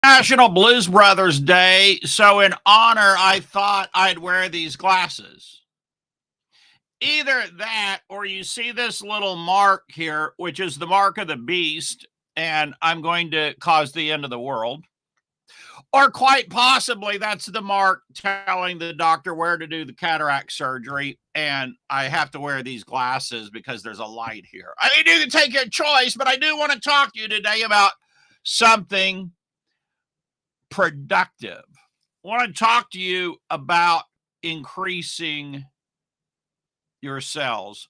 National Blues Brothers Day, so in honor, I thought I'd wear these glasses. Either that, or you see this little mark here, which is the mark of the beast, and I'm going to cause the end of the world. Or quite possibly, that's the mark telling the doctor where to do the cataract surgery, and I have to wear these glasses because there's a light here. I mean, you can take your choice, but I do want to talk to you today about something productive. I want to talk to you about increasing your sales.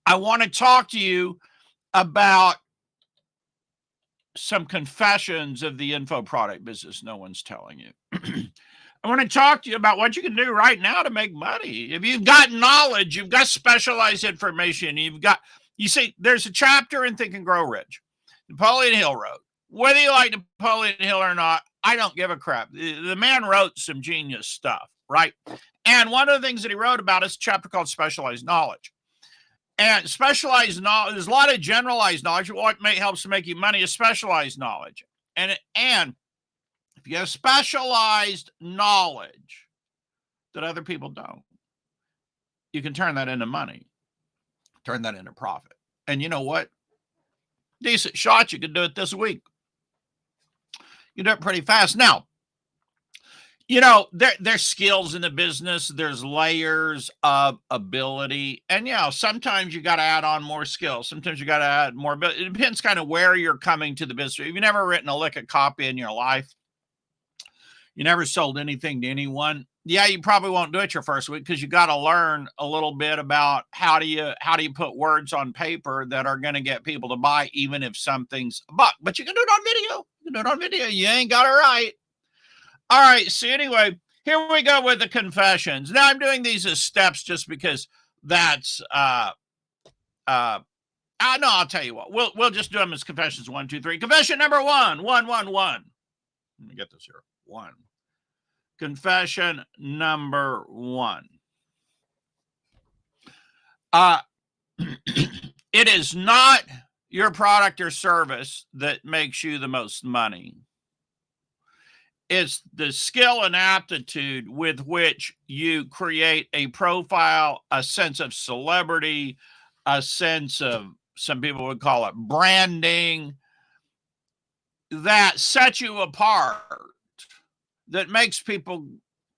I want to talk to you about some confessions of the info product business no one's telling you. I want to talk to you about what you can do right now to make money. If you've got knowledge, you've got specialized information, you see, there's a chapter in Think and Grow Rich. Napoleon Hill wrote, whether you like Napoleon Hill or not, I don't give a crap. The man wrote some genius stuff, right? And one of the things that he wrote about is a chapter called Specialized Knowledge. And specialized knowledge, there's a lot of generalized knowledge. What helps to make you money is specialized knowledge. And if you have specialized knowledge that other people don't, you can turn that into money, turn that into profit. And you know what? Decent shot, you can do it this week. You do it pretty fast. Now, you know, there's skills in the business. There's layers of ability. And, sometimes you got to add on more skills. Sometimes you got to add more. But it depends kind of where you're coming to the business. If you've never written a lick of copy in your life, you never sold anything to anyone, you probably won't do it your first week because you got to learn a little bit about how do you put words on paper that are going to get people to buy, even if something's a buck. But you can do it on video. You can do it on video. You ain't got it right. All right. So anyway, here we go with the confessions. Now I'm doing these as steps just because that's no, I'll tell you what. We'll just do them as confessions. 1, 2, 3. Confession number 1. 1, 1, 1. Let me get this here. 1. Confession number 1. It is not your product or service that makes you the most money. It's the skill and aptitude with which you create a profile, a sense of celebrity, a sense of, some people would call it branding, that sets you apart, that makes people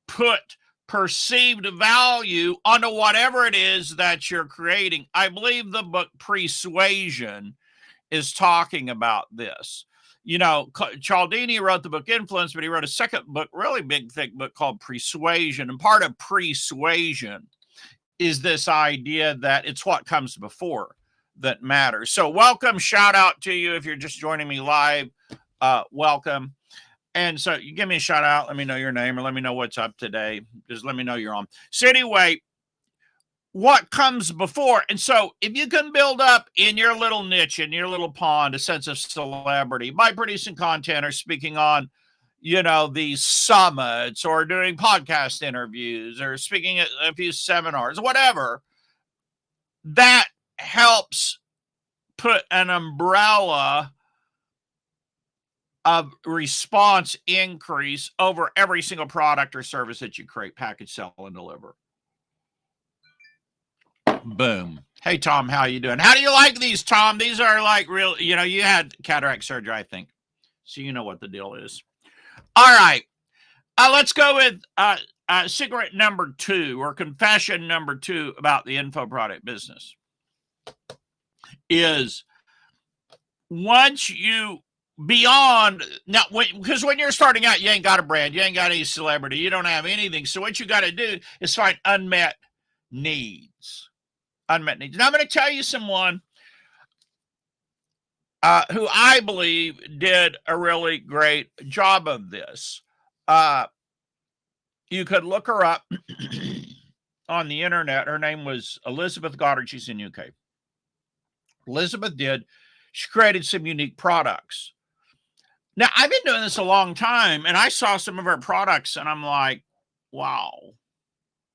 put perceived value onto whatever it is that you're creating. I believe the book Persuasion is talking about this. You know, Cialdini wrote the book Influence, but he wrote a second book, really big, thick book called Persuasion. And part of Persuasion is this idea that it's what comes before that matters. So welcome, shout out to you if you're just joining me live. Welcome. And so you give me a shout out, let me know your name, or let me know what's up today. Just let me know you're on. So anyway, what comes before? And so if you can build up in your little niche, in your little pond, a sense of celebrity by producing content or speaking on, these summits or doing podcast interviews or speaking at a few seminars, whatever, that helps put an umbrella of response increase over every single product or service that you create, package, sell, and deliver. Boom. Hey, Tom, how you doing? How do you like these, Tom? These are like real, you had cataract surgery, I think. So you know what the deal is. All right. Let's go with secret number 2 or confession number 2 about the info product business is once you beyond now, because when you're starting out, you ain't got a brand, you ain't got any celebrity, you don't have anything. So what you got to do is find unmet needs. Now I'm going to tell you someone who I believe did a really great job of this. You could look her up on the internet. Her name was Elizabeth Goddard. She's in UK. She created some unique products. Now, I've been doing this a long time, and I saw some of her products, and I'm like, wow,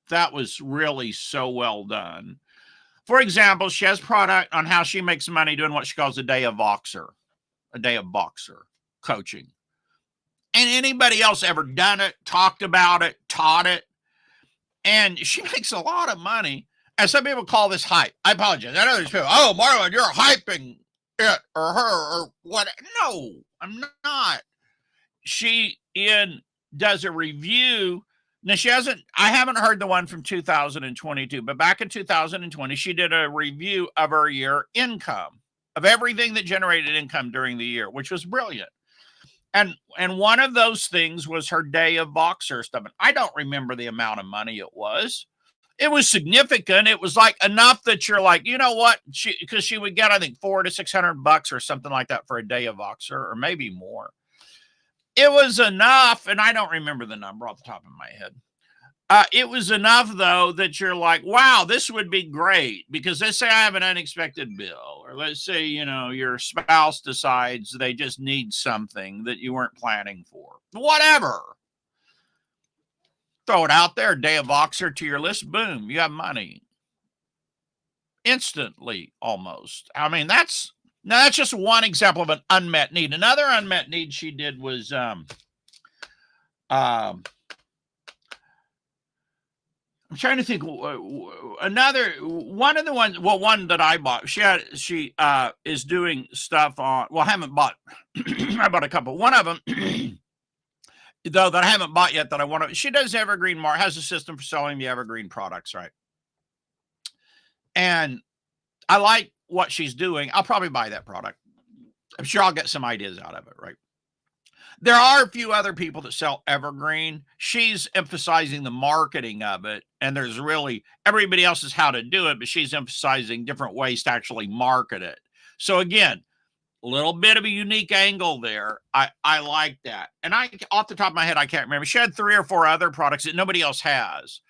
that was really so well done. For example, she has product on how she makes money doing what she calls a day of Voxer. a day of Voxer coaching. And anybody else ever done it, talked about it, taught it? And she makes a lot of money. And some people call this hype. I apologize. I know there's people, oh, Marlon, you're hyping it or her or what. No, I'm not. She does a review. Now, I haven't heard the one from 2022, but back in 2020, she did a review of her year income, of everything that generated income during the year, which was brilliant. And one of those things was her day of Voxer stuff. And I don't remember the amount of money it was. It was significant. It was like enough that you're like, you know what? Because she would get, I think, $400 to $600 or something like that for a day of Voxer, or maybe more. It was enough, and I don't remember the number off the top of my head. It was enough, though, that you're like, wow, this would be great. Because let's say I have an unexpected bill, or let's say, your spouse decides they just need something that you weren't planning for. Whatever. Throw it out there, day of Voxer to your list. Boom, you have money. Instantly, almost. I mean, that's just one example of an unmet need. Another unmet need she did was I'm trying to think. Another one of the ones. Well, one that I bought. She is doing stuff on. Well, I haven't bought. I bought a couple. One of them, though, that I haven't bought yet. That I want to. She does evergreen. Has a system for selling the evergreen products, right? And I like what she's doing. I'll probably buy that product. I'm sure I'll get some ideas out of it, right? There are a few other people that sell evergreen. She's emphasizing the marketing of it, and there's really everybody else is how to do it, but she's emphasizing different ways to actually market it. So again, a little bit of a unique angle there. I like that. And off the top of my head, I can't remember. She had 3 or 4 other products that nobody else has.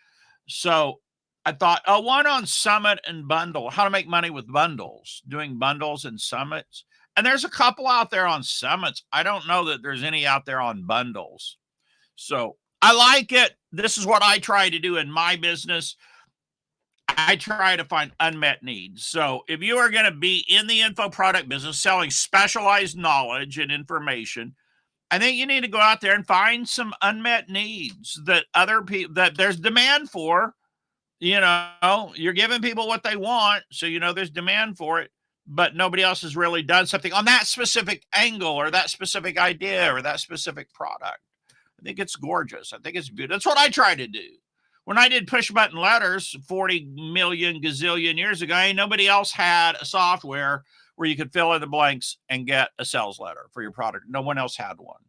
So I thought, one on Summit and Bundle, how to make money with bundles, doing bundles and summits. And there's a couple out there on summits. I don't know that there's any out there on bundles. So I like it. This is what I try to do in my business. I try to find unmet needs. So if you are going to be in the info product business, selling specialized knowledge and information, I think you need to go out there and find some unmet needs that other people, that there's demand for. You're giving people what they want. So, there's demand for it, but nobody else has really done something on that specific angle or that specific idea or that specific product. I think it's gorgeous. I think it's beautiful. That's what I try to do. When I did push button letters 40 million gazillion years ago, nobody else had a software where you could fill in the blanks and get a sales letter for your product. No one else had one.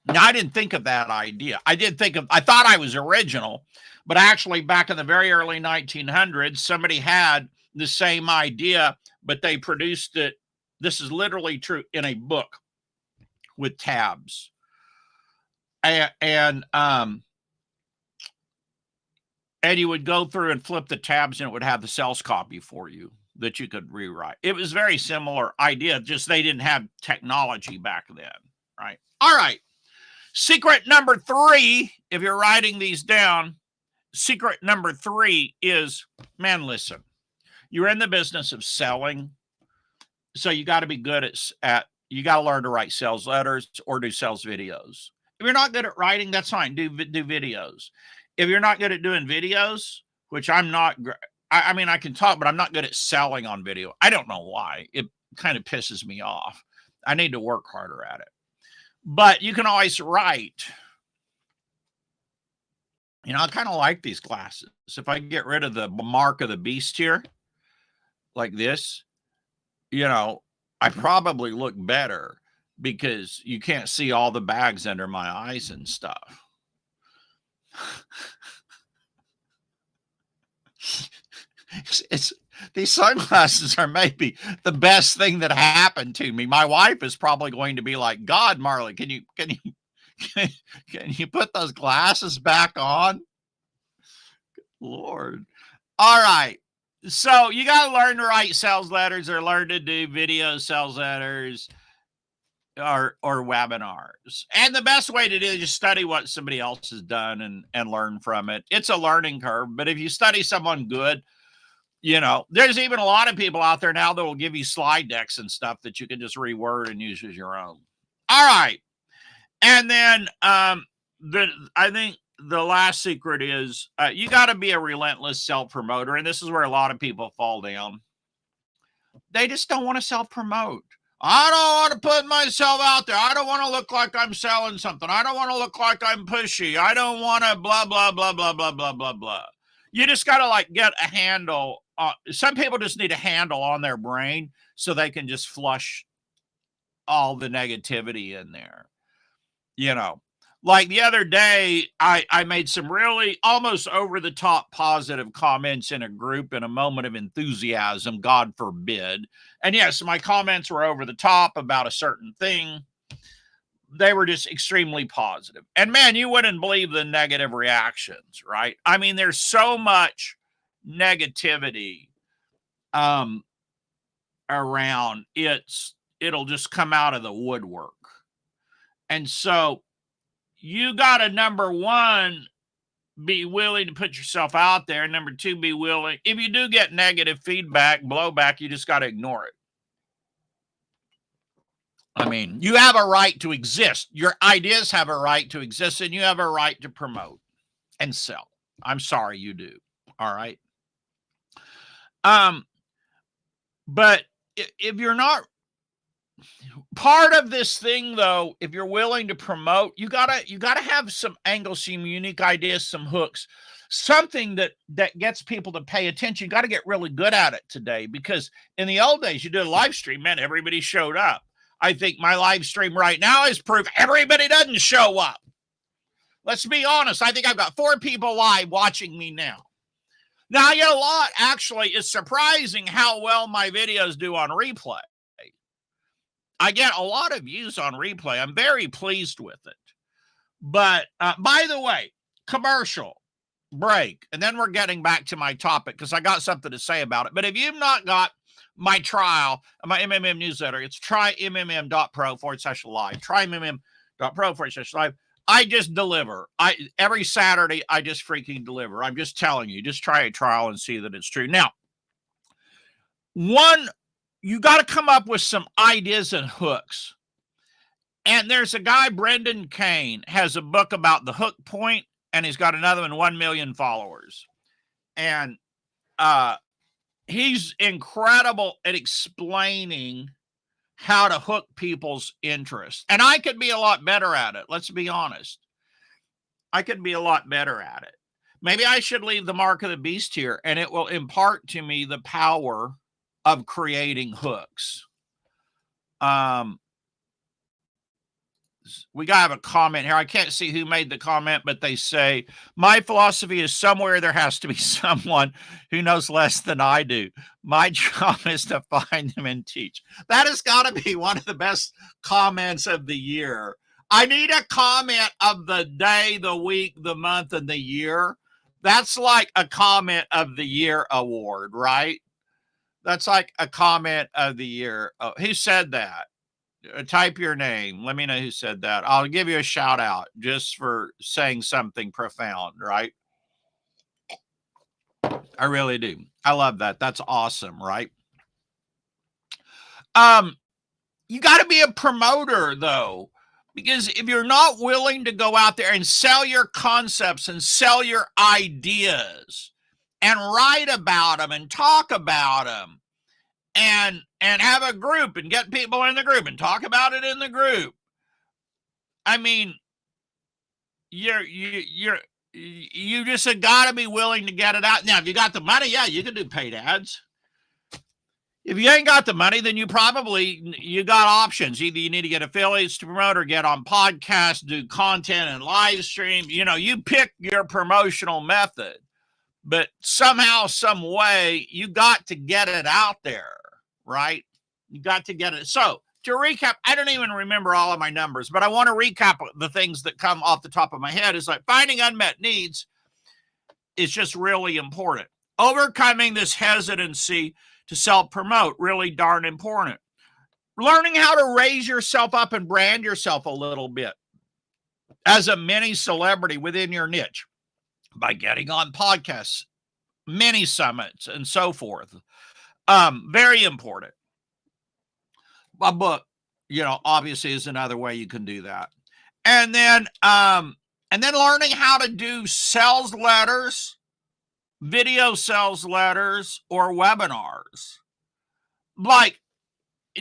Now, I didn't think of that idea. I thought I was original, but actually back in the very early 1900s, somebody had the same idea, but they produced it. This is literally true in a book with tabs. And you would go through and flip the tabs and it would have the sales copy for you that you could rewrite. It was very similar idea, just they didn't have technology back then, right? All right. Secret number 3, if you're writing these down, secret number 3 is, man, listen, you're in the business of selling. So you got to be good you got to learn to write sales letters or do sales videos. If you're not good at writing, that's fine. Do videos. If you're not good at doing videos, which I'm not, I mean, I can talk, but I'm not good at selling on video. I don't know why. It kind of pisses me off. I need to work harder at it. But you can always write. I kind of like these glasses. If I get rid of the mark of the beast here, like this, I probably look better because you can't see all the bags under my eyes and stuff. These sunglasses are maybe the best thing that happened to me. My wife is probably going to be like, God, Marlon, can you put those glasses back on? Lord. All right. So you got to learn to write sales letters or learn to do video sales letters or webinars. And the best way to do it is just study what somebody else has done and learn from it. It's a learning curve, but if you study someone good, There's even a lot of people out there now that will give you slide decks and stuff that you can just reword and use as your own. All right. And then I think the last secret is you got to be a relentless self-promoter. And this is where a lot of people fall down. They just don't want to self-promote. I don't want to put myself out there. I don't want to look like I'm selling something. I don't want to look like I'm pushy. I don't want to blah, blah, blah, blah, blah, blah, blah, blah. You just got to get a handle. Some people just need a handle on their brain so they can just flush all the negativity in there. Like the other day, I made some really almost over-the-top positive comments in a group in a moment of enthusiasm, God forbid. And yes, my comments were over the top about a certain thing. They were just extremely positive. And man, you wouldn't believe the negative reactions, right? I mean, there's so much negativity around. It'll just come out of the woodwork. And so you got to, number one, be willing to put yourself out there. Number two, be willing. If you do get negative feedback, blowback, you just got to ignore it. I mean, you have a right to exist. Your ideas have a right to exist, and you have a right to promote and sell. I'm sorry, you do. All right. But if you're not part of this thing, though, if you're willing to promote, you gotta have some angles, some unique ideas, some hooks, something that gets people to pay attention. You got to get really good at it today, because in the old days, you did a live stream, man, everybody showed up. I think my live stream right now is proof everybody doesn't show up. Let's be honest. I think I've got 4 people live watching me now. Now, I get a lot. Actually, it's surprising how well my videos do on replay. I get a lot of views on replay. I'm very pleased with it. But by the way, commercial break, and then we're getting back to my topic because I got something to say about it. But if you've not got my trial, my MMM newsletter, it's trymmm.pro/live, trymmm.pro/live. I just deliver. Every Saturday, I just freaking deliver. I'm just telling you, just try a trial and see that it's true. Now, you got to come up with some ideas and hooks. And there's a guy, Brendan Kane, has a book about the hook point, and he's got another one, 1 million followers. And he's incredible at explaining how to hook people's interest. And I could be a lot better at it. Let's be honest. I could be a lot better at it. Maybe I should leave the mark of the beast here, and it will impart to me the power of creating hooks. We got to have a comment here. I can't see who made the comment, but they say, my philosophy is somewhere there has to be someone who knows less than I do. My job is to find them and teach. That has got to be one of the best comments of the year. I need a comment of the day, the week, the month, and the year. That's like a comment of the year award, right? That's like a comment of the year. Oh, who said that? Type your name. Let me know who said that. I'll give you a shout out just for saying something profound, right? I really do. I love that. That's awesome, right? You got to be a promoter, though, because if you're not willing to go out there and sell your concepts and sell your ideas and write about them and talk about them and have a group and get people in the group and talk about it in the group. I mean, you just got to be willing to get it out. Now, if you got the money, yeah, you can do paid ads. If you ain't got the money, then you got options. Either you need to get affiliates to promote or get on podcasts, do content and live stream. You pick your promotional method, but somehow, some way, you got to get it out there, right? You got to get it. So to recap, I don't even remember all of my numbers, but I want to recap the things that come off the top of my head. Is like finding unmet needs is just really important. Overcoming this hesitancy to self-promote, really darn important. Learning how to raise yourself up and brand yourself a little bit as a mini celebrity within your niche by getting on podcasts, mini summits, and so forth. Very important. A book, obviously is another way you can do that. And then learning how to do sales letters, video sales letters, or webinars. Like,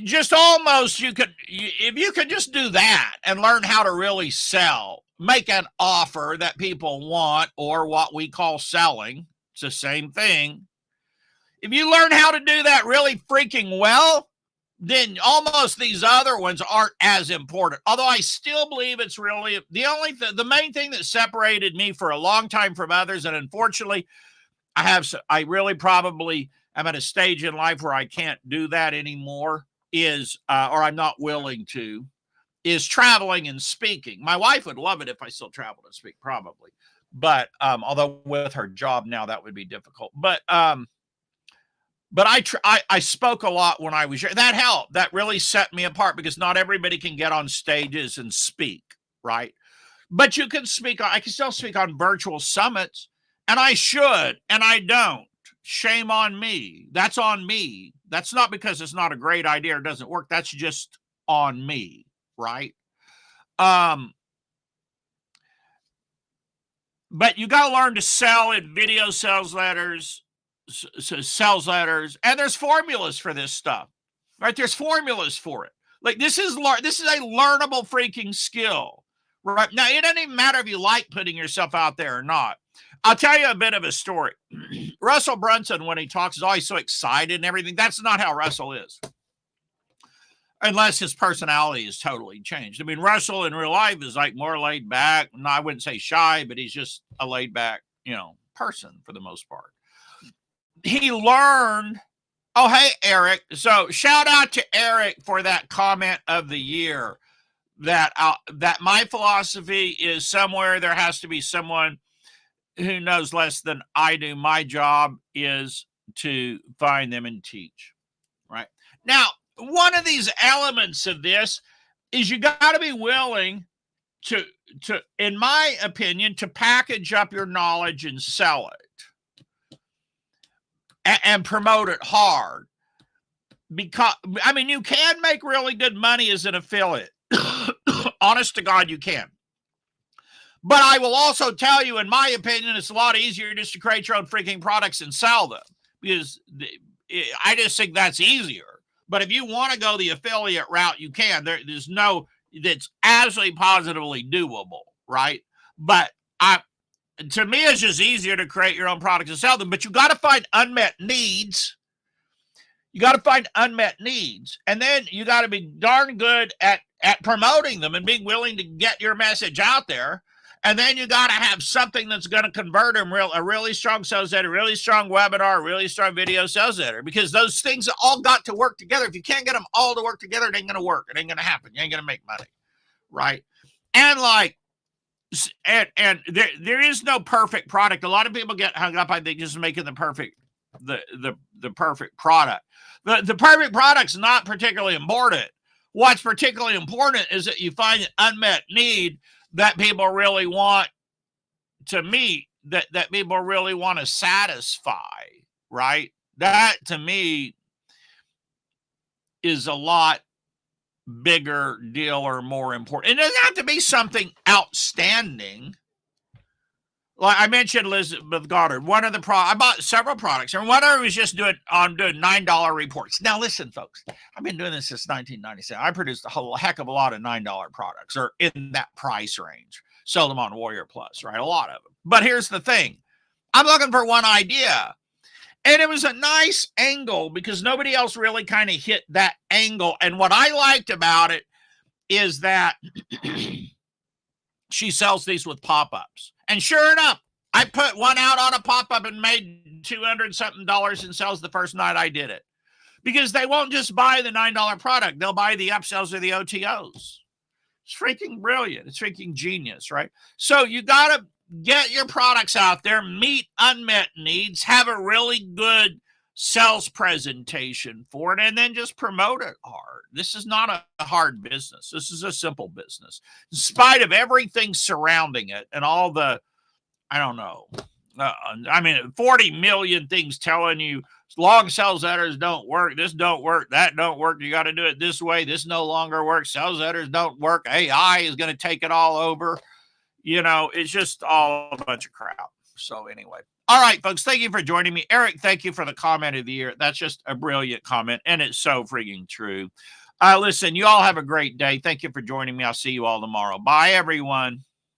just almost if you could just do that and learn how to really sell, make an offer that people want, or what we call selling, it's the same thing. If you learn how to do that really freaking well, then almost these other ones aren't as important. Although I still believe it's really the main thing that separated me for a long time from others, and unfortunately, I really probably am at a stage in life where I can't do that anymore, or I'm not willing to, is traveling and speaking. My wife would love it if I still traveled and speak, probably. But although with her job now, that would be difficult. But I spoke a lot when I was young. That helped. That really set me apart, because not everybody can get on stages and speak, right? But you can speak. I can still speak on virtual summits, and I should, and I don't. Shame on me. That's on me. That's not because it's not a great idea or doesn't work. That's just on me, right? But you got to learn to sell in video sales letters, and there's formulas for this stuff, right? There's formulas for it. Like, this is a learnable freaking skill, right? Now, it doesn't even matter if you like putting yourself out there or not. I'll tell you a bit of a story. Russell Brunson, when he talks, is always so excited and everything. That's not how Russell is, unless his personality is totally changed. I mean, Russell in real life is like more laid back. No, I wouldn't say shy, but he's just a laid back, person for the most part. He learned, oh, hey, Eric. So shout out to Eric for that comment of the year, that my philosophy is somewhere there has to be someone who knows less than I do. My job is to find them and teach, right? Now, one of these elements of this is you got to be willing to, in my opinion, to package up your knowledge and sell it. And promote it hard, because you can make really good money as an affiliate. Honest to God, you can. But I will also tell you, in my opinion, it's a lot easier just to create your own freaking products and sell them, because I just think that's easier. But if you want to go the affiliate route, you can. That's absolutely positively doable, right? But to me, it's just easier to create your own products and sell them. But you got to find unmet needs. And then you got to be darn good at promoting them and being willing to get your message out there. And then you got to have something that's going to convert them, a really strong sales letter, a really strong webinar, a really strong video sales letter, because those things all got to work together. If you can't get them all to work together, it ain't going to work. It ain't going to happen. You ain't going to make money, right? And there is no perfect product. A lot of people get hung up, I think, just making the perfect product. The perfect product's not particularly important. What's particularly important is that you find an unmet need that people really want to meet, that people really want to satisfy, right? That, to me, is a lot bigger deal or more important. It doesn't have to be something outstanding. Like I mentioned, Elizabeth Goddard, I bought several products, and one of them was just doing $9 reports. Now, listen, folks, I've been doing this since 1997. I produced a whole heck of a lot of $9 products, or in that price range. Sold them on Warrior Plus, right? A lot of them. But here's the thing. I'm looking for one idea. And it was a nice angle, because nobody else really kind of hit that angle. And what I liked about it is that she sells these with pop-ups. And sure enough, I put one out on a pop-up and made $200 something in sales the first night I did it. Because they won't just buy the $9 product. They'll buy the upsells or the OTOs. It's freaking brilliant. It's freaking genius, right? So you got to get your products out there, meet unmet needs, have a really good sales presentation for it, and then just promote it hard. This is not a hard business. This is a simple business. In spite of everything surrounding it and all the, I don't know, I mean, 40 million things telling you long sales letters don't work. This don't work. That don't work. You got to do it this way. This no longer works. Sales letters don't work. AI is going to take it all over. It's just all a bunch of crap. So anyway. All right, folks, thank you for joining me. Eric, thank you for the comment of the year. That's just a brilliant comment, and it's so freaking true. Listen, you all have a great day. Thank you for joining me. I'll see you all tomorrow. Bye, everyone.